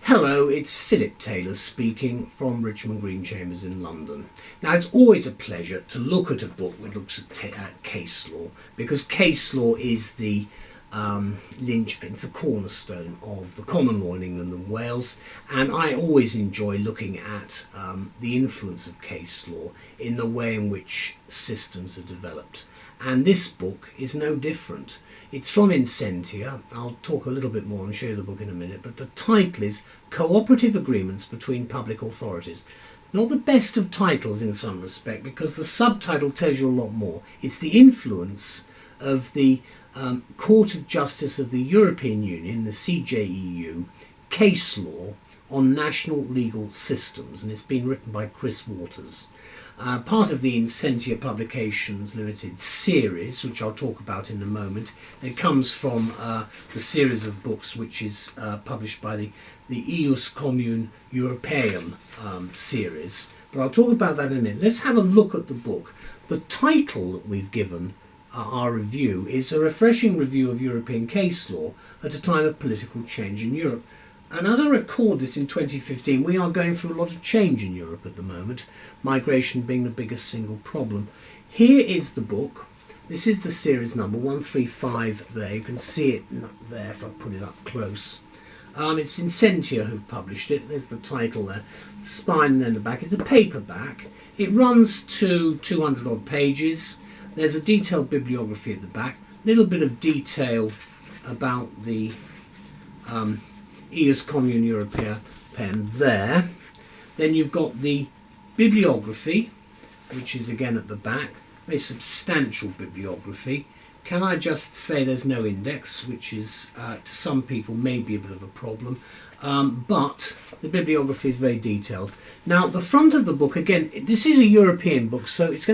Hello, it's Philip Taylor speaking from Richmond Green Chambers in London. Now, it's always a pleasure to look at a book which looks at case law, because case law is the linchpin, the cornerstone of the common law in England and Wales, and I always enjoy looking at the influence of case law in the way in which systems are developed. And this book is no different. It's from Incentia. I'll talk a little bit more and show you the book in a minute, but the title is Cooperative Agreements Between Public Authorities. Not the best of titles in some respect, because the subtitle tells you a lot more. It's the influence of the Court of Justice of the European Union, the CJEU, case law on national legal systems, and it's been written by Chris Waters. Part of the Incentia Publications Limited series, which I'll talk about in a moment. It comes from the series of books which is published by the EU's Commune European series. But I'll talk about that in a minute. Let's have a look at the book. The title that we've given our review is A Refreshing Review of European Case Law at a Time of Political Change in Europe. And as I record this in 2015, we are going through a lot of change in Europe at the moment, migration being the biggest single problem. Here is the book. This is the series number 135 there. You can see it there if I put it up close. It's Incentia who've published it. There's the title there, the spine and then the back. It's a paperback. It runs to 200 odd pages. There's a detailed bibliography at the back. A little bit of detail about the EU's Commune European there. Then you've got the bibliography, which is again at the back, very substantial bibliography. Can I just say there's no index, which is to some people maybe a bit of a problem, but the bibliography is very detailed. Now the front of the book, again, this is a European book, so it's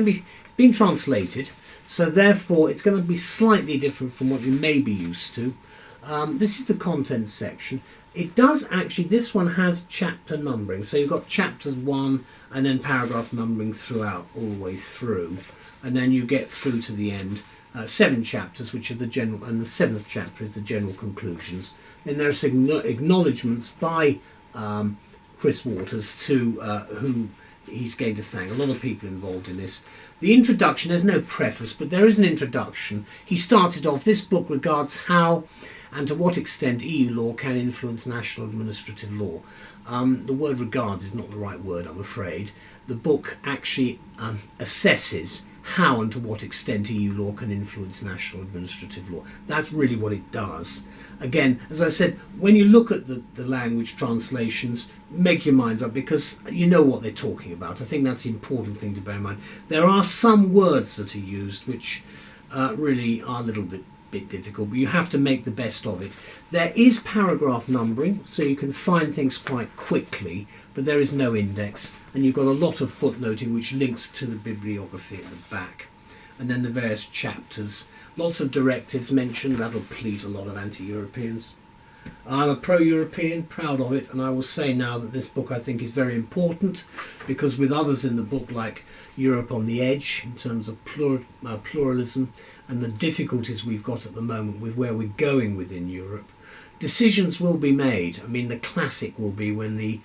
been translated, so therefore it's going to be slightly different from what you may be used to. This is the contents section. It does actually, this one has chapter numbering. So you've got chapters 1 and then paragraph numbering throughout, all the way through. And then you get through to the end. 7 chapters, which are the general, and the 7th chapter is the general conclusions. Then there's acknowledgements by Chris Waters to who he's going to thank. A lot of people involved in this. The introduction, there's no preface, but there is an introduction. He started off, this book regards how and to what extent EU law can influence national administrative law. The word regards is not the right word, I'm afraid. The book actually assesses how and to what extent EU law can influence national administrative law. That's really what it does. Again, as I said, when you look at the language translations, make your minds up, because you know what they're talking about. I think that's the important thing to bear in mind. There are some words that are used which really are a little bit difficult, but you have to make the best of it. There is paragraph numbering, so you can find things quite quickly, but there is no index, and you've got a lot of footnoting which links to the bibliography at the back, and then the various chapters. Lots of directives mentioned. That'll please a lot of anti-Europeans. I'm a pro-European, proud of it, and I will say now that this book I think is very important, because with others in the book like Europe on the Edge in terms of pluralism and the difficulties we've got at the moment with where we're going within Europe, decisions will be made. I mean, the classic will be when the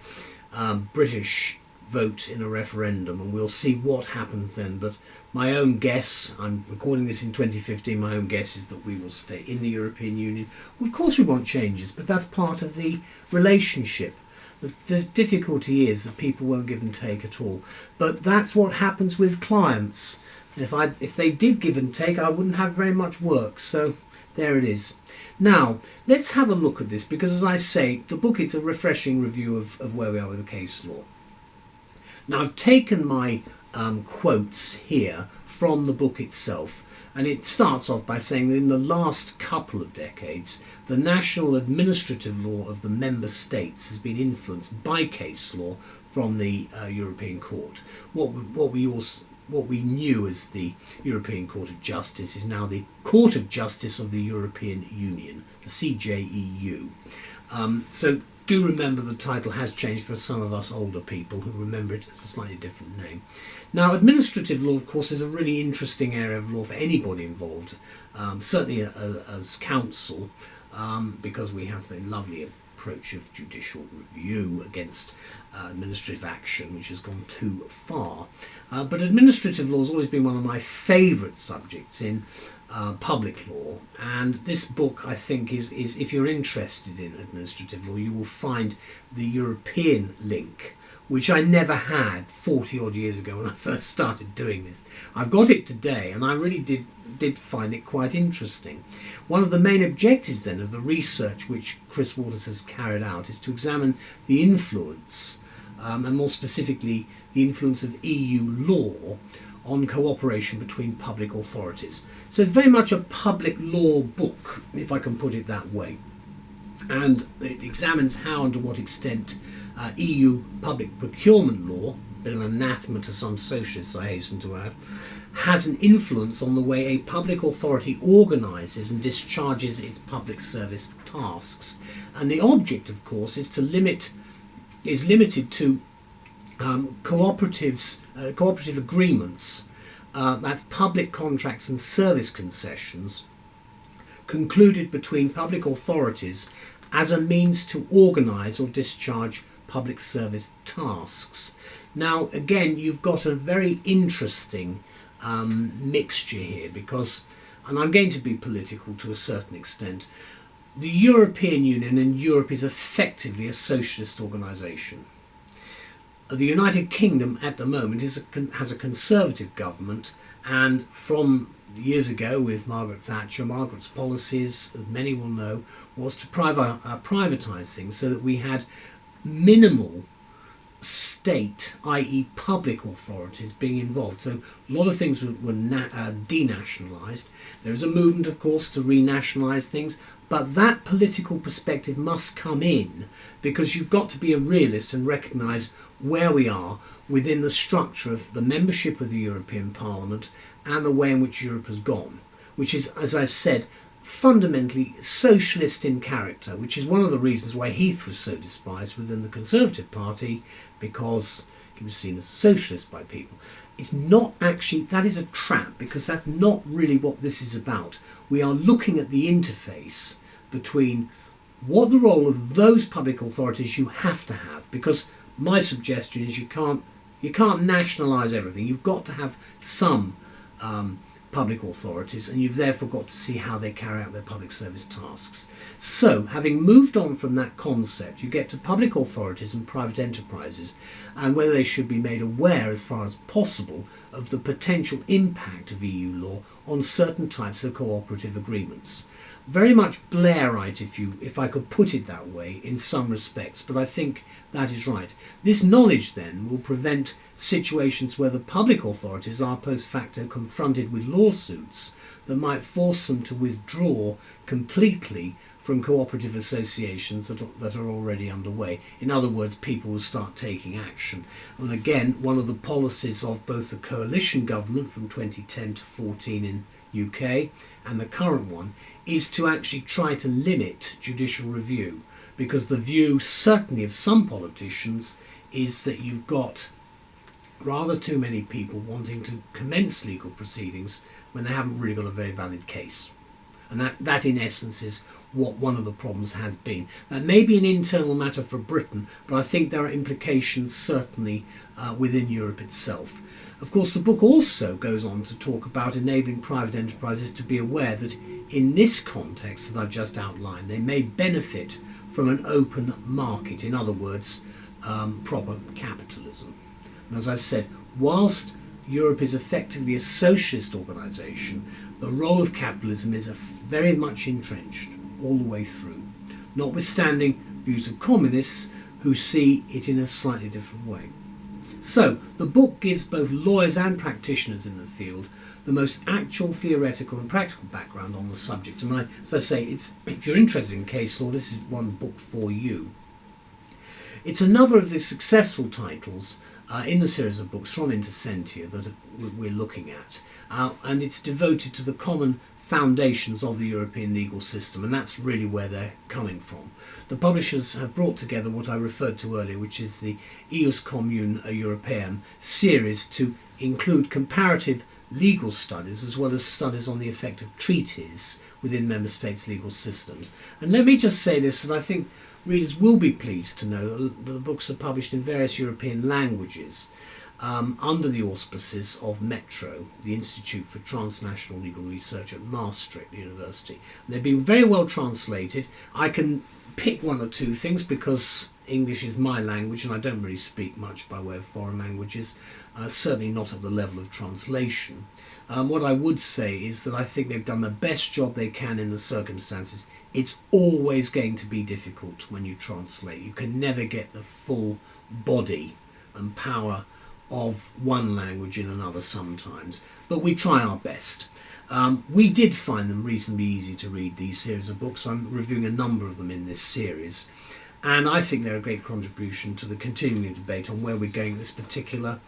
British vote in a referendum, and we'll see what happens then. But my own guess, I'm recording this in 2015, my own guess is that we will stay in the European Union. Well, of course we want changes, but that's part of the relationship. The difficulty is that people won't give and take at all. But that's what happens with clients. If they did give and take, I wouldn't have very much work. So there it is. Now, let's have a look at this, because as I say, the book is a refreshing review of where we are with the case law. Now, I've taken my quotes here from the book itself, and it starts off by saying that in the last couple of decades, the national administrative law of the member states has been influenced by case law from the European Court. What we knew as the European Court of Justice is now the Court of Justice of the European Union, the CJEU. So do remember the title has changed for some of us older people who remember it as a slightly different name. Now, administrative law, of course, is a really interesting area of law for anybody involved, certainly as counsel, because we have the lovely approach of judicial review against administrative action, which has gone too far. But administrative law has always been one of my favourite subjects in public law, and this book, I think, is if you're interested in administrative law, you will find the European link, which I never had 40 odd years ago when I first started doing this. I've got it today, and I really did find it quite interesting. One of the main objectives then of the research which Chris Waters has carried out is to examine the influence, and more specifically the influence of EU law on cooperation between public authorities. So it's very much a public law book, if I can put it that way. And it examines how and to what extent EU public procurement law, a bit of anathema to some socialists, I hasten to add, has an influence on the way a public authority organises and discharges its public service tasks. And the object, of course, is limited to cooperative agreements, that's public contracts and service concessions, concluded between public authorities as a means to organise or discharge public service tasks. Now, again, you've got a very interesting mixture here because, and I'm going to be political to a certain extent, the European Union and Europe is effectively a socialist organisation. The United Kingdom at the moment has a conservative government, and from years ago with Margaret Thatcher, Margaret's policies, as many will know, was to privatise things so that we had minimal state, i.e. public authorities, being involved. So a lot of things were denationalised. There is a movement, of course, to renationalise things, but that political perspective must come in because you've got to be a realist and recognise where we are within the structure of the membership of the European Parliament and the way in which Europe has gone, which is, as I've said, fundamentally socialist in character, which is one of the reasons why Heath was so despised within the Conservative Party, because he was seen as a socialist by people. It's not actually, that is a trap, because that's not really what this is about. We are looking at the interface between what the role of those public authorities you have to have, because my suggestion is you can't nationalise everything. You've got to have some public authorities, and you've therefore got to see how they carry out their public service tasks. So, having moved on from that concept, you get to public authorities and private enterprises, and whether they should be made aware as far as possible of the potential impact of EU law on certain types of cooperative agreements. Very much Blairite, if I could put it that way, in some respects, but I think that is right. This knowledge then will prevent situations where the public authorities are post facto confronted with lawsuits that might force them to withdraw completely from cooperative associations that are already underway. In other words, people will start taking action. And again, one of the policies of both the coalition government from 2010 to 14 in UK and the current one is to actually try to limit judicial review, because the view certainly of some politicians is that you've got rather too many people wanting to commence legal proceedings when they haven't really got a very valid case. And that in essence is what one of the problems has been. That may be an internal matter for Britain, but I think there are implications certainly within Europe itself. Of course, the book also goes on to talk about enabling private enterprises to be aware that in this context that I've just outlined, they may benefit from an open market, in other words, proper capitalism. And as I said, whilst Europe is effectively a socialist organisation, the role of capitalism is very much entrenched all the way through, notwithstanding views of communists who see it in a slightly different way. So, the book gives both lawyers and practitioners in the field the most actual theoretical and practical background on the subject. And as I say, if you're interested in case law, this is one book for you. It's another of the successful titles in the series of books from Intersentia that we're looking at. And it's devoted to the common foundations of the European legal system, and that's really where they're coming from. The publishers have brought together what I referred to earlier, which is the Ius Commune European series, to include comparative legal studies as well as studies on the effect of treaties within member states' legal systems. And let me just say this, that I think readers will be pleased to know that the books are published in various European languages under the auspices of METRO, the Institute for Transnational Legal Research at Maastricht University. And they've been very well translated. I can pick one or two things because English is my language and I don't really speak much by way of foreign languages, certainly not at the level of translation. What I would say is that I think they've done the best job they can in the circumstances. It's always going to be difficult when you translate. You can never get the full body and power of one language in another sometimes, but we try our best. We did find them reasonably easy to read, these series of books. I'm reviewing a number of them in this series, and I think they're a great contribution to the continuing debate on where we're going at this particular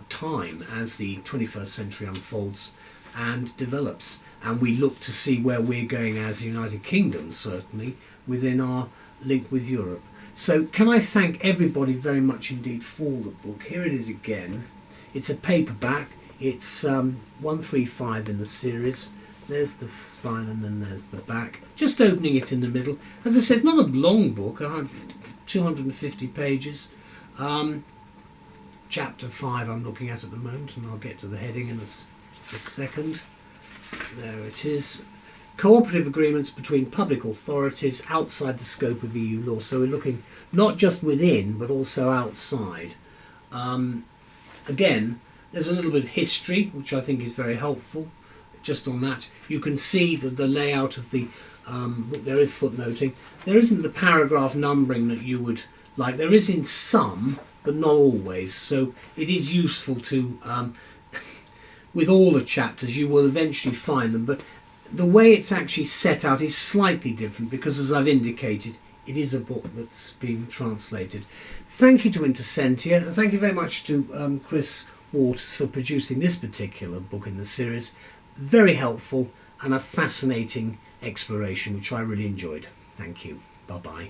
time as the 21st century unfolds and develops, and we look to see where we're going as the United Kingdom, certainly within our link with Europe. So can I thank everybody very much indeed for the book. Here it is again. It's a paperback. It's 135 in the series. There's the spine and then there's the back. Just opening it in the middle. As I said, it's not a long book, 250 pages. Chapter 5 I'm looking at the moment, and I'll get to the heading in a second. There it is. Cooperative agreements between public authorities outside the scope of EU law. So we're looking not just within, but also outside. Again, there's a little bit of history, which I think is very helpful. Just on that, you can see that the layout of the book, there is footnoting. There isn't the paragraph numbering that you would like. There is in some, but not always. So it is useful to, with all the chapters, you will eventually find them. But the way it's actually set out is slightly different because, as I've indicated, it is a book that's being translated. Thank you to Intercentia, and thank you very much to Chris Waters for producing this particular book in the series. Very helpful and a fascinating exploration, which I really enjoyed. Thank you. Bye-bye.